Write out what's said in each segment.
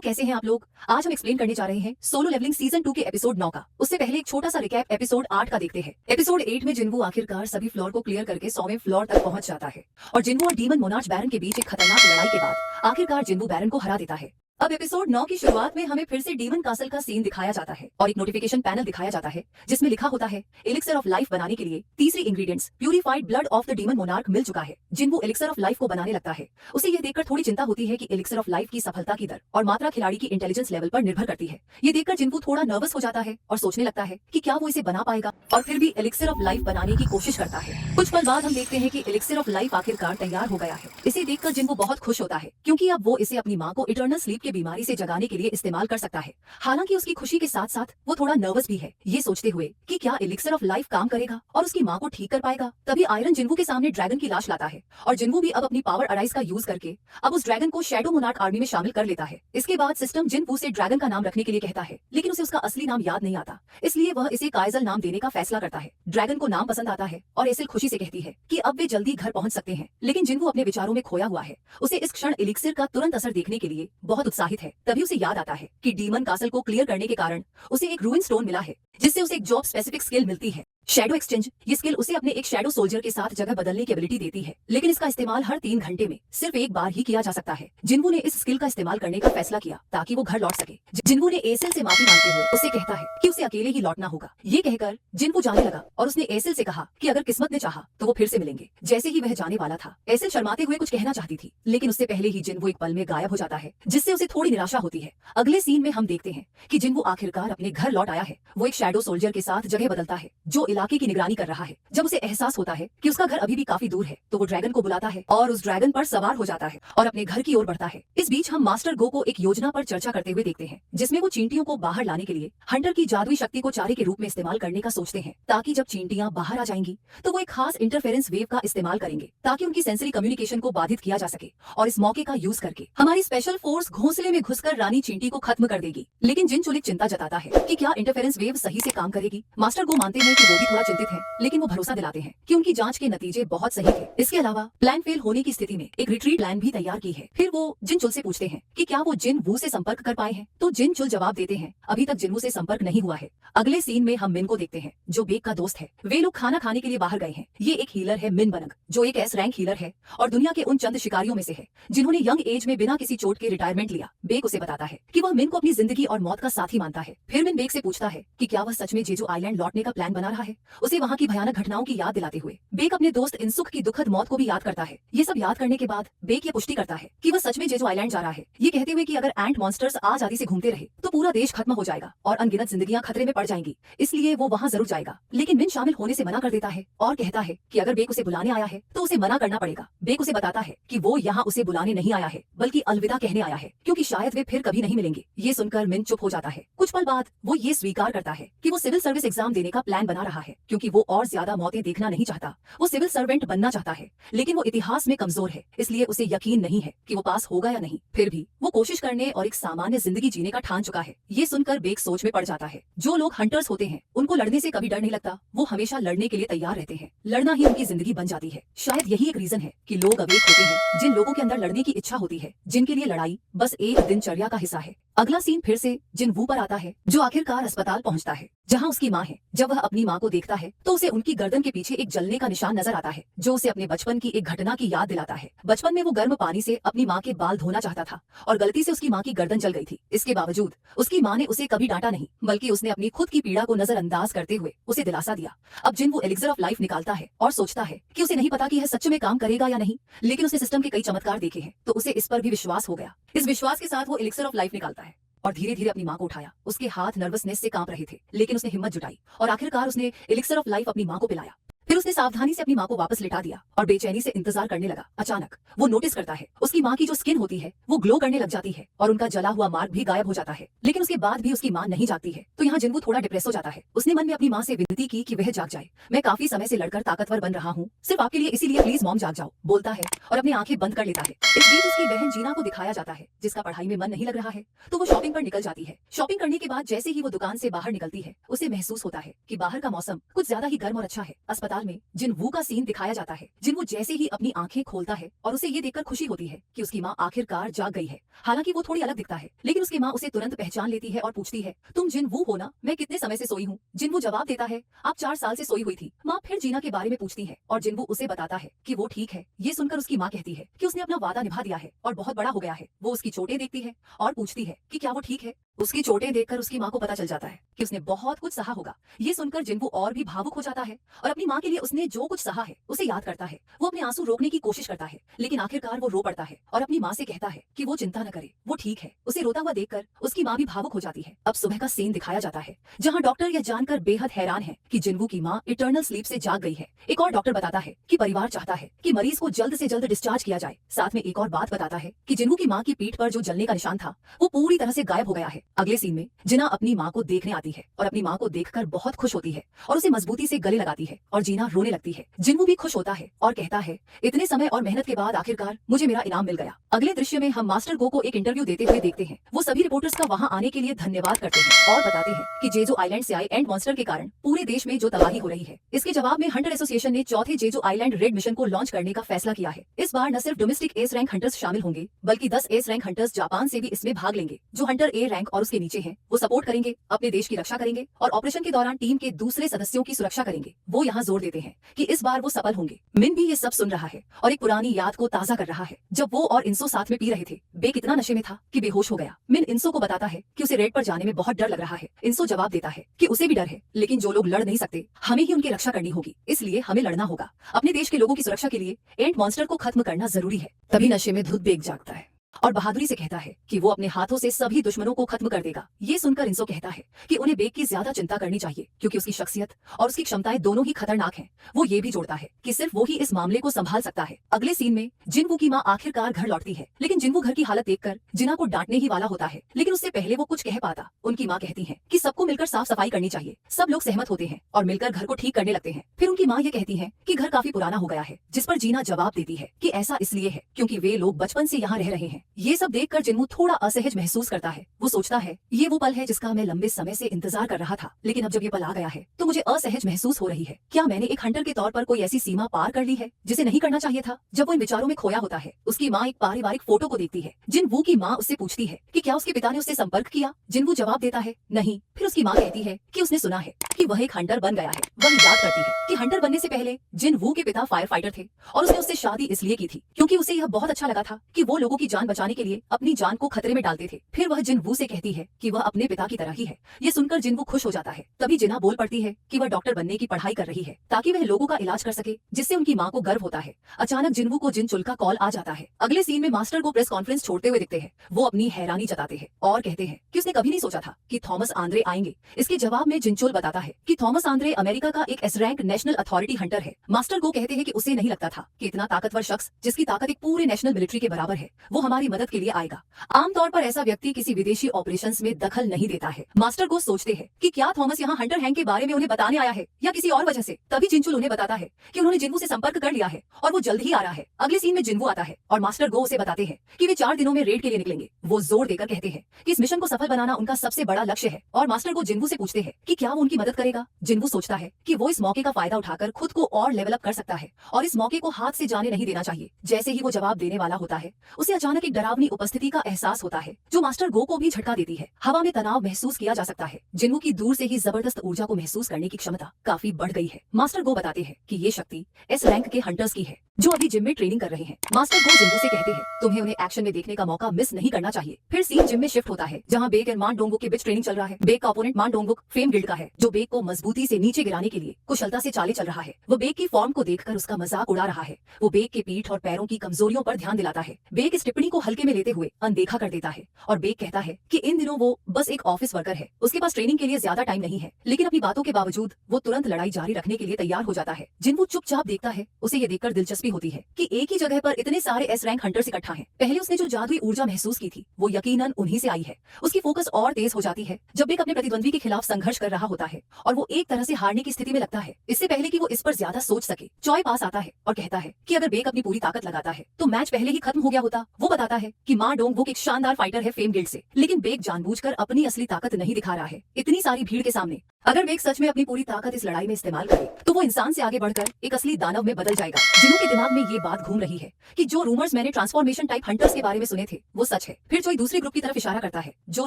कैसे हैं आप लोग। आज हम एक्सप्लेन करने जा रहे हैं सोलो लेवलिंग सीजन 2 के एपिसोड 9 का। उससे पहले एक छोटा सा रिकैप एपिसोड 8 का देखते हैं। एपिसोड 8 में जिन्वू आखिरकार सभी फ्लोर को क्लियर करके 100वें फ्लोर तक पहुंच जाता है और जिन्वू और डीमन मोनार्च बैरन के बीच एक खतरनाक लड़ाई के बाद आखिरकार जिन्वू बैरन को हरा देता है। अब एपिसोड 9 की शुरुआत में हमें फिर से डीमन कासल का सीन दिखाया जाता है और एक नोटिफिकेशन पैनल दिखाया जाता है जिसमें लिखा होता है एलिक्सर ऑफ लाइफ बनाने के लिए तीसरी ingredients purified blood of the demon monarch मिल चुका है। जिन्वू एलिक्सर ऑफ लाइफ को बनाने लगता है। उसे यह देखकर थोड़ी चिंता होती है कि एलिक्सर ऑफ लाइफ की सफलता की दर और मात्रा खिलाड़ी की इंटेलिजेंस लेवल पर निर्भर करती है। ये देखकर जिन्वू थोड़ा नर्वस हो जाता है और सोचने लगता है कि क्या वो इसे बना पाएगा, और फिर भी एलिक्सर ऑफ लाइफ बनाने की कोशिश करता है। कुछ पल बाद हम देखते हैं कि एलिक्सर ऑफ लाइफ आखिरकार तैयार हो गया है। इसे देखकर जिन्वू बहुत खुश होता है क्योंकि अब वो इसे अपनी माँ को इटर्नल स्लीप की बीमारी से जगाने के लिए इस्तेमाल कर सकता है। हालांकि उसकी खुशी के साथ साथ वो थोड़ा नर्वस भी है, ये सोचते हुए कि क्या एलिक्सर ऑफ लाइफ काम करेगा और उसकी माँ को ठीक कर पाएगा। तभी आयरन जिन्वू के सामने ड्रैगन की लाश लाता है और जिन्वू भी अब अपनी पावर अराइज का यूज करके अब उस ड्रैगन को शैडो मोनार्क आर्मी में शामिल कर लेता है। इसके बाद सिस्टम जिन्वू से ड्रैगन का नाम रखने के लिए कहता है, लेकिन उसे उसका असली नाम याद नहीं आता, इसलिए वह इसे काइजल नाम देने का फैसला करता है। ड्रैगन को नाम पसंद आता है और एसिल खुशी से कहती है कि अब वे जल्दी घर पहुंच सकते हैं, लेकिन जिन्वू अपने विचारों में खोया हुआ है। उसे इस क्षण एलिक्सिर का तुरंत असर देखने के लिए बहुत उत्साहित है। तभी उसे याद आता है कि डीमन कासल को क्लियर करने के कारण उसे एक रूइन स्टोन मिला है जिससे उसे एक जॉब स्पेसिफिक स्किल मिलती है, शैडो एक्सचेंज। ये स्किल उसे अपने एक शैडो सोल्जर के साथ जगह बदलने की एबिलिटी देती है, लेकिन इसका इस्तेमाल हर 3 घंटे में सिर्फ एक बार ही किया जा सकता है। जिन्वू ने इस स्किल का इस्तेमाल करने का फैसला किया ताकि वो घर लौट सके। जिन्वू ने एसिल से माफी मांगते हुए उसे कहता है कि उसे अकेले ही लौटना होगा। ये कहकर जिन्वू जाने लगा और उसने एसिल से कहा कि अगर किस्मत ने चाहा तो वो फिर से मिलेंगे। जैसे ही वह जाने वाला था, एसिल शर्माते हुए कुछ कहना चाहती थी, लेकिन उससे पहले ही जिन्वू एक पल में गायब हो जाता है, जिससे उसे थोड़ी निराशा होती है। अगले सीन में हम देखते हैं कि जिन्वू आखिरकार अपने घर लौट आया है। वो एक शैडो सोल्जर के साथ जगह बदलता है जो इलाके की निगरानी कर रहा है। जब उसे एहसास होता है कि उसका घर अभी भी काफी दूर है, तो वो ड्रैगन को बुलाता है और उस ड्रैगन पर सवार हो जाता है और अपने घर की ओर बढ़ता है। इस बीच हम मास्टर गो को एक योजना पर चर्चा करते हुए देखते हैं जिसमें वो चींटियों को बाहर लाने के लिए हंटर की जादुई शक्ति को चारे के रूप में इस्तेमाल करने का सोचते हैं, ताकि जब चींटियां बाहर आ जाएंगी तो वो एक खास इंटरफेरेंस वेव का इस्तेमाल करेंगे ताकि उनकी सेंसरी कम्युनिकेशन को बाधित किया जा सके, और इस मौके का यूज करके हमारी स्पेशल फोर्स घोंसले में घुसकर रानी चींटी को खत्म कर देगी। लेकिन जिन चुलिक चिंता जताता है कि क्या इंटरफेरेंस वेव सही से काम करेगी। मास्टर गो मानते हैं कि वो भी थोड़ा चिंतित है, लेकिन वो भरोसा दिलाते हैं कि उनकी जांच के नतीजे बहुत सही थे। इसके अलावा प्लान फेल होने की स्थिति में एक रिट्रीट प्लान भी तैयार की है। फिर वो जिनचुल से पूछते हैं कि क्या वो जिनवू से संपर्क कर पाए हैं, तो जिनचुल जवाब देते हैं अभी तक जिनवू से संपर्क नहीं हुआ है। अगले सीन में हम मिन को देखते हैं जो बेक का दोस्त है। वे लोग खाना खाने के लिए बाहर गए हैं। ये एक हीलर है मिन बनग, जो एक एस रैंक हीलर है और दुनिया के उन चंद शिकारियों में से है जिन्होंने यंग एज में बिना किसी चोट के रिटायरमेंट लिया। बेक उसे बताता है कि वह मिन को अपनी जिंदगी और मौत का साथी मानता है। फिर मिन बेक से पूछता है कि क्या वह सच में जेजू आइलैंड लौटने का प्लान बना रहा है, उसे वहाँ की भयानक घटनाओं की याद दिलाते हुए। बेक अपने दोस्त इनसुख की दुखद मौत को भी याद करता है। ये सब याद करने के बाद बेक ये पुष्टि करता है कि वह सच में जेजू आइलैंड जा रहा है, ये कहते हुए कि अगर एंट मॉन्स्टर्स आजादी से घूमते रहे तो पूरा देश खत्म हो जाएगा और अनगिनत जिंदगियां खतरे में पड़ जाएंगी, इसलिए वो वहां जरूर जाएगा। लेकिन मिन शामिल होने से मना कर देता है और कहता है कि अगर बेक उसे बुलाने आया है तो उसे मना करना पड़ेगा। बेक उसे बताता है कि वो यहाँ उसे बुलाने नहीं आया है बल्कि अलविदा कहने आया है, क्योंकि शायद वे फिर कभी नहीं मिलेंगे। ये सुनकर मिन चुप हो जाता है। कुछ पल बाद वो ये स्वीकार करता है कि वो सिविल सर्विस एग्जाम देने का प्लान बना रहा है, क्योंकि वो और ज्यादा मौतें देखना नहीं चाहता। वो सिविल सर्वेंट बनना चाहता है, लेकिन वो इतिहास में कमजोर है, इसलिए उसे यकीन नहीं है कि वो पास होगा या नहीं। फिर भी वो कोशिश करने और एक सामान्य जिंदगी जीने का ठान चुका है। ये सुनकर बेक सोच में पड़ जाता है। जो लोग हंटर्स होते हैं उनको लड़ने से कभी डर नहीं लगता, वो हमेशा लड़ने के लिए तैयार रहते हैं। लड़ना ही उनकी जिंदगी बन जाती है। शायद यही एक रीजन है कि लोग अवेक होते हैं, जिन लोगों के अंदर लड़ने की इच्छा होती है, जिनके लिए लड़ाई बस एक दिनचर्या का हिस्सा है। अगला सीन फिर से जिनवू पर आता है, जो आखिरकार अस्पताल पहुंचता है जहां उसकी मां है। जब वह अपनी मां को देखता है तो उसे उनकी गर्दन के पीछे एक जलने का निशान नजर आता है, जो उसे अपने बचपन की एक घटना की याद दिलाता है। बचपन में वो गर्म पानी से अपनी मां के बाल धोना चाहता था और गलती से उसकी मां की गर्दन जल गई थी। इसके बावजूद उसकी मां ने उसे कभी डांटा नहीं, बल्कि उसने अपनी खुद की पीड़ा को नजरअंदाज करते हुए उसे दिलासा दिया। अब जिन्वू एलिक्सर ऑफ लाइफ निकालता है और सोचता है कि उसे नहीं पता कि यह सच में काम करेगा या नहीं, लेकिन उसने सिस्टम के कई चमत्कार देखे हैं तो उसे इस पर भी विश्वास हो गया। इस विश्वास के साथ वो एलिक्सर ऑफ लाइफ निकालता है और धीरे धीरे अपनी मां को उठाया। उसके हाथ नर्वसनेस से कांप रहे थे, लेकिन उसने हिम्मत जुटाई और आखिरकार उसने एलिक्सर ऑफ लाइफ अपनी मां को पिलाया। फिर उसने सावधानी से अपनी मां को वापस लिटा दिया और बेचैनी से इंतजार करने लगा। अचानक वो नोटिस करता है उसकी मां की जो स्किन होती है वो ग्लो करने लग जाती है और उनका जला हुआ मार्क भी गायब हो जाता है। लेकिन उसके बाद भी उसकी मां नहीं जागती है, तो यहाँ जिन्वू थोड़ा डिप्रेस हो जाता है। उसने मन में अपनी मां से विनती की कि वह जाग जाए। मैं काफी समय से लड़कर ताकतवर बन रहा हूँ, सिर्फ आपके लिए, इसीलिए प्लीज मॉम जाग जाओ, बोलता है और अपनी आंखें बंद कर लेता है। इस बीच उसकी बहन जीना को दिखाया जाता है, जिसका पढ़ाई में मन नहीं लग रहा है, तो वो शॉपिंग पर निकल जाती है। शॉपिंग करने के बाद जैसे ही वो दुकान से बाहर निकलती है, उसे महसूस होता है कि बाहर का मौसम कुछ ज्यादा ही गर्म और अच्छा है। अस्पताल अस्पताल में जिनवू का सीन दिखाया जाता है। जिनवू जैसे ही अपनी आंखें खोलता है और उसे ये देखकर खुशी होती है कि उसकी माँ आखिरकार जाग गई है। हालांकि वो थोड़ी अलग दिखता है, लेकिन उसकी माँ उसे तुरंत पहचान लेती है और पूछती है, तुम जिनवू हो ना? मैं कितने समय से सोई हूँ? जिनवू जवाब देता है, आप 4 साल से सोई हुई थी। माँ फिर जीना के बारे में पूछती है और जिनवू उसे बताता है कि वो ठीक है। ये सुनकर उसकी माँ कहती है कि उसने अपना वादा निभा दिया है और बहुत बड़ा हो गया है। वो उसकी चोटें देखती है और पूछती है कि क्या वो ठीक है। उसकी चोटें देखकर उसकी माँ को पता चल जाता है कि उसने बहुत कुछ सहा होगा। ये सुनकर जिनवू और भी भावुक हो जाता है और अपनी माँ के लिए उसने जो कुछ सहा है उसे याद करता है। वो अपने आंसू रोकने की कोशिश करता है, लेकिन आखिरकार वो रो पड़ता है और अपनी माँ से कहता है कि वो चिंता न करे, वो ठीक है। उसे रोता हुआ देखकर उसकी माँ भी भावुक हो जाती है। अब सुबह का सीन दिखाया जाता है जहाँ डॉक्टर यह जानकर बेहद हैरान है कि जिनवू की माँ इटर्नल स्लीप से जाग गई है। एक और डॉक्टर बताता है कि परिवार चाहता है कि मरीज को जल्द से जल्द डिस्चार्ज किया जाए। साथ में एक और बात बताता है कि जिनवू की माँ की पीठ पर जो जलने का निशान था वो पूरी तरह से गायब हो गया है। अगले सीन में जिना अपनी माँ को देखने आती है और अपनी माँ को देखकर बहुत खुश होती है और उसे मजबूती से गले लगाती है और जीना रोने लगती है। जिनवू भी खुश होता है और कहता है, इतने समय और मेहनत के बाद आखिरकार मुझे मेरा इनाम मिल गया। अगले दृश्य में हम मास्टर गो को एक इंटरव्यू देते हुए देखते हैं। वो सभी रिपोर्टर्स का वहां आने के लिए धन्यवाद करते हैं और बताते हैं कि जेजो आइलैंड से आए एंड मॉन्स्टर के कारण पूरे देश में जो तबाही हो रही है, इसके जवाब में हंटर एसोसिएशन ने चौथे जेजो आइलैंड रेड मिशन को लॉन्च करने का फैसला किया है। इस बार न सिर्फ डोमेस्टिक एस रैंक हंटर्स शामिल होंगे, बल्कि 10 एस रैंक हंटर्स जापान से भी इसमें भाग लेंगे। जो हंटर ए रैंक और उसके नीचे हैं, वो सपोर्ट करेंगे, अपने देश की रक्षा करेंगे और ऑपरेशन के दौरान टीम के दूसरे सदस्यों की सुरक्षा करेंगे। वो यहाँ जोर देते हैं कि इस बार वो सफल होंगे। मिन भी ये सब सुन रहा है और एक पुरानी याद को ताजा कर रहा है। जब वो और इंसो साथ में पी रहे थे, बे कितना नशे में था कि बेहोश हो गया। मिन इंसो को बताता है कि उसे रेड पर जाने में बहुत डर लग रहा है। इंसो जवाब देता है कि उसे भी डर है, लेकिन जो लोग लड़ नहीं सकते, हमें ही उनकी रक्षा करनी होगी, इसलिए हमें लड़ना होगा। अपने देश के लोगों की सुरक्षा के लिए एंड मॉन्स्टर को खत्म करना जरूरी है। तभी नशे में धुत बेग जागता है और बहादुरी से कहता है कि वो अपने हाथों से सभी दुश्मनों को खत्म कर देगा। ये सुनकर इंसो कहता है कि उन्हें बेग की ज्यादा चिंता करनी चाहिए, क्योंकि उसकी शख्सियत और उसकी क्षमताएं दोनों ही खतरनाक हैं। वो ये भी जोड़ता है कि सिर्फ वो ही इस मामले को संभाल सकता है। अगले सीन में जिनवू की माँ आखिरकार घर लौटती है, लेकिन जिनवू घर की हालत देखकर जिना को डांटने ही वाला होता है, लेकिन उससे पहले वो कुछ कह पाता। उनकी माँ कहती है कि सबको मिलकर साफ सफाई करनी चाहिए। सब लोग सहमत होते हैं और मिलकर घर को ठीक करने लगते हैं। फिर उनकी माँ ये कहती है कि घर काफी पुराना हो गया है, जिस पर जीना जवाब देती है कि ऐसा इसलिए है क्योंकि वे लोग बचपन से यहाँ रह रहे हैं। ये सब देखकर जिनवू थोड़ा असहज महसूस करता है। वो सोचता है, ये वो पल है जिसका मैं लंबे समय से इंतजार कर रहा था, लेकिन अब जब ये पल आ गया है तो मुझे असहज महसूस हो रही है। क्या मैंने एक हंटर के तौर पर कोई ऐसी सीमा पार कर ली है जिसे नहीं करना चाहिए था? जब वो इन विचारों में खोया होता है, उसकी माँ एक पारिवारिक फोटो को देखती है। जिनवू की माँ उससे पूछती है कि क्या उसके पिता ने उससे संपर्क किया? जिनवू जवाब देता है, नहीं। फिर उसकी माँ कहती है कि उसने सुना है कि वह एक हंटर बन गया है। वह याद करती है कि हंटर बनने से पहले जिनवू के पिता फायर फाइटर थे और उसने उससे शादी इसलिए की थी क्योंकि उसे यह बहुत अच्छा लगा था कि वो लोगों की जान बचाने के लिए अपनी जान को खतरे में डालते थे। फिर वह जिनवू से कहती है कि वह अपने पिता की तरह ही है। ये सुनकर जिनवू खुश हो जाता है। तभी जिना बोल पड़ती है कि वह डॉक्टर बनने की पढ़ाई कर रही है ताकि वह लोगों का इलाज कर सके, जिससे उनकी माँ को गर्व होता है। अचानक जिनवू को जिनचुल का कॉल आ जाता है। अगले सीन में मास्टर को प्रेस कॉन्फ्रेंस छोड़ते हुए दिखते हैं। वो अपनी हैरानी जताते हैं और कहते हैं कि उसने कभी नहीं सोचा था कि थॉमस आंद्रे आएंगे। इसके जवाब में जिनचुल बताता है कि थॉमस आंद्रे अमेरिका का एक S rank national authority Hunter है। मास्टर को कहते हैं कि उसे नहीं लगता था कि इतना ताकतवर शख्स, जिसकी ताकत एक पूरे नेशनल मिलिट्री के बराबर है, वो हमारी मदद के लिए आएगा। आमतौर पर ऐसा व्यक्ति किसी विदेशी ऑपरेशंस में दखल नहीं देता है। मास्टर को सोचते हैं कि क्या थॉमस यहाँ हंटर हैंग के बारे में उन्हें बताने आया है या किसी और वजह से। तभी जिनचुल उन्हें बताता है कि उन्होंने जिनवू से संपर्क कर लिया है और वो जल्द ही आ रहा है। अगले सीन में जिनवू आता है और मास्टर गो उसे बताते हैं कि वे 4 दिनों में रेड के लिए निकलेंगे। वो जोर देकर कहते हैं कि इस मिशन को सफल बनाना उनका सबसे बड़ा लक्ष्य है और मास्टर को जिनवू से पूछते हैं कि क्या वो उनकी मदद करेगा। जिनवू सोचता है कि वो इस मौके का फायदा उठाकर खुद को और लेवल अप कर सकता है और इस मौके को हाथ से जाने नहीं देना चाहिए। जैसे ही वो जवाब देने वाला होता है, उसे अचानक एक डरावनी उपस्थिति का एहसास होता है जो मास्टर गो को भी झटका देती है। हवा में तनाव महसूस किया जा सकता है। जिनवू की दूर से ही जबरदस्त ऊर्जा को महसूस करने की क्षमता काफी बढ़ गई है। मास्टर गो बताते हैं कि ये शक्ति एस रैंक के हंटर्स की है जो अभी जिम में ट्रेनिंग कर रहे हैं। मास्टर गो जिनवू से कहते हैं, तुम्हें उन्हें एक्शन में देखने का मौका मिस नहीं करना चाहिए। फिर सीन जिम में शिफ्ट होता है जहाँ बेक एंड मान डोंगवुक के बीच ट्रेनिंग चल रहा है। बेक का ओपोनेंट मान डोंगवुक फेम गिल्ड का है जो बेक को मजबूती से नीचे गिराने के लिए कुशलता से चाले चल रहा है। वो बेक की फॉर्म को देखकर उसका मजाक उड़ा रहा है। वो बेक के पीठ और पैरों की कमजोरियों पर ध्यान दिलाता है। बेक इस टिप्पणी को हल्के में लेते हुए अनदेखा कर देता है और बेक कहता है कि इन दिनों वो बस एक ऑफिस वर्कर है, उसके पास ट्रेनिंग के लिए ज्यादा टाइम नहीं है। लेकिन अपनी बातों के बावजूद वो तुरंत लड़ाई जारी रखने के लिए तैयार हो जाता है। जिनवू चुपचाप देखता है। उसे ये देखकर दिलचस्पी होती है कि एक ही जगह पर इतने सारे एस रैंक हंटर्स इकट्ठा हैं। पहले उसने जो जादुई ऊर्जा महसूस की थी वो यकीनन उन्हीं से आई है। उसकी फोकस और तेज हो जाती है जब बेक अपने प्रतिद्वंदी के खिलाफ संघर्ष कर रहा होता है और वो एक तरह से हारने की स्थिति में लगता है। इससे पहले कि वो इस पर ज्यादा सोच सके, चॉय पास आता है और कहता है कि अगर बेक अपनी पूरी ताकत लगाता है तो मैच पहले ही खत्म हो गया होता। वो बताता है कि मा डोंगवुक एक शानदार फाइटर है फेम गिल्ड से, लेकिन बेक जानबूझकर अपनी असली ताकत नहीं दिखा रहा है। इतनी सारी भीड़ के सामने अगर वेग सच में अपनी पूरी ताकत इस लड़ाई में इस्तेमाल करे तो वो इंसान से आगे बढ़कर एक असली दानव में बदल जाएगा। जिन्हों के दिमाग में ये बात घूम रही है कि जो रूमर्स मैंने ट्रांसफॉर्मेशन टाइप हंटर्स के बारे में सुने थे वो सच है। फिर जोई दूसरे ग्रुप की तरफ इशारा करता है जो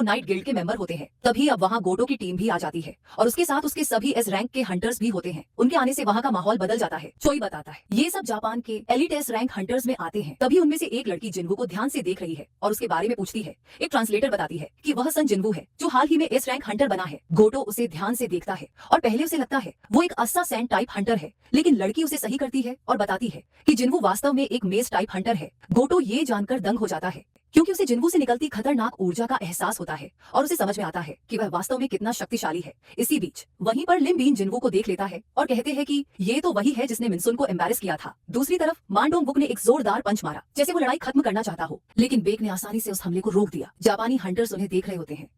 नाइट गिल्ड के मेंबर होते हैं। तभी अब वहाँ गोटो की टीम भी आ जाती है और उसके साथ उसके सभी एस रैंक के हंटर्स भी होते हैं। उनके आने से वहाँ का माहौल बदल जाता है। चोई बताता है ये सब जापान के एलिट एस रैंक हंटर्स में आते हैं। तभी उनमें से एक लड़की जिन्वू को ध्यान से देख रही है और उसके बारे में पूछती है। एक ट्रांसलेटर बताती है कि वह सन जिन्वू है जो हाल ही में एस रैंक हंटर बना है। गोटो उसे ध्यान से देखता है और पहले उसे लगता है वो एक अस्सा सैंड टाइप हंटर है, लेकिन लड़की उसे सही करती है और बताती है कि जिन्वू वास्तव में एक मेज टाइप हंटर है। गोटो ये जानकर दंग हो जाता है क्योंकि उसे जिन्वू से निकलती खतरनाक ऊर्जा का एहसास होता है और उसे समझ में आता है कि वह वास्तव में कितना शक्तिशाली है। इसी बीच वहीं पर लिम बीन जिन्वू को देख लेता है और कहते हैं कि ये तो वही है जिसने मिनसुन को एम्बैरेस किया था। दूसरी तरफ मांडोंग बुक ने एक जोरदार पंच मारा जैसे वो लड़ाई खत्म करना चाहता हो, लेकिन बेक ने आसानी से उस हमले को रोक दिया। जापानी हंटर्स उन्हें देख रहे होते हैं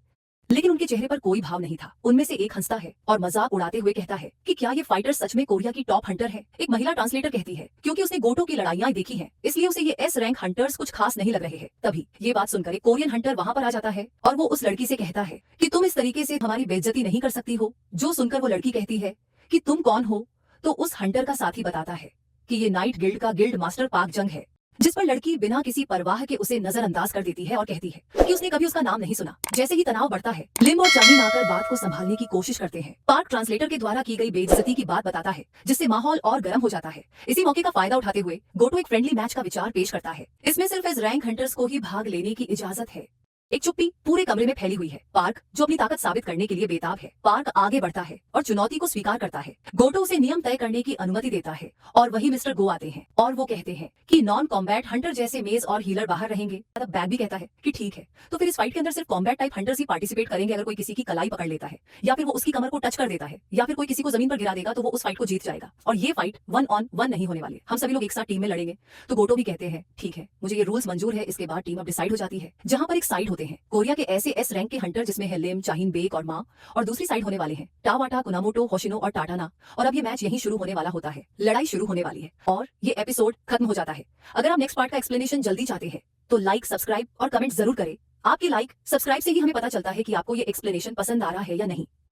लेकिन उनके चेहरे पर कोई भाव नहीं था। उनमें से एक हंसता है और मजाक उड़ाते हुए कहता है कि क्या ये फाइटर सच में कोरिया की टॉप हंटर है। एक महिला ट्रांसलेटर कहती है क्योंकि उसने गोटो की लड़ाइयां देखी हैं, इसलिए उसे ये एस रैंक हंटर्स कुछ खास नहीं लग रहे हैं। तभी ये बात सुनकर एक कोरियन हंटर वहां पर आ जाता है और वो उस लड़की से कहता है कि तुम इस तरीके से हमारी बेइज्जती नहीं कर सकती हो। जो सुनकर वो लड़की कहती है कि तुम कौन हो, तो उस हंटर का साथी बताता है कि ये नाइट गिल्ड का गिल्ड मास्टर पाक जंग है, जिस पर लड़की बिना किसी परवाह के उसे नजरअंदाज कर देती है और कहती है कि उसने कभी उसका नाम नहीं सुना। जैसे ही तनाव बढ़ता है लिम और चाहीन आकर बात को संभालने की कोशिश करते हैं। पार्क ट्रांसलेटर के द्वारा की गई बेइज्जती की बात बताता है जिससे माहौल और गर्म हो जाता है। इसी मौके का फायदा उठाते हुए गोटो एक फ्रेंडली मैच का विचार पेश करता है। इसमें सिर्फ एस रैंक हंटर्स को ही भाग लेने की इजाजत है। एक चुप्पी पूरे कमरे में फैली हुई है। पार्क जो अपनी ताकत साबित करने के लिए बेताब है। पार्क आगे बढ़ता है और चुनौती को स्वीकार करता है। गोटो उसे नियम तय करने की अनुमति देता है और वही मिस्टर गो आते हैं और वो कहते हैं कि नॉन कॉम्बैट हंटर जैसे मेज और हीलर बाहर रहेंगे। तब बैग भी कहता है कि ठीक है, तो फिर इस फाइट के अंदर सिर्फ कॉम्बैट टाइप हंटर्स ही पार्टिसिपेट करेंगे। अगर कोई किसी की कलाई पकड़ लेता है या फिर वो उसकी कमर को टच कर देता है या फिर कोई किसी को जमीन पर गिरा देगा तो वो उस फाइट को जीत जाएगा। और ये फाइट 1 on 1 नहीं होने वाली, हम सभी लोग एक साथ टीम में लड़ेंगे। तो गोटो भी कहते हैं ठीक है, मुझे ये रूल्स मंजूर है। इसके बाद टीम अब डिसाइड हो जाती है जहां पर एक साइड होते हैं कोरिया के ऐसे एस रैंक के हंटर जिसमें है लिम, चाहीन, बेक और माँ, और दूसरी साइड होने वाले हैं टावाटा, कुनामोटो, होशिनो और टाटाना। और अब ये मैच यहीं शुरू होने वाला होता है। लड़ाई शुरू होने वाली है और ये एपिसोड खत्म हो जाता है। अगर आप नेक्स्ट पार्ट का एक्सप्लेनेशन जल्दी चाहते हैं तो लाइक, सब्सक्राइब और कमेंट जरूर करें। आपकी लाइक, सब्सक्राइब से ही हमें पता चलता है कि आपको ये एक्सप्लेनेशन पसंद आ रहा है या नहीं।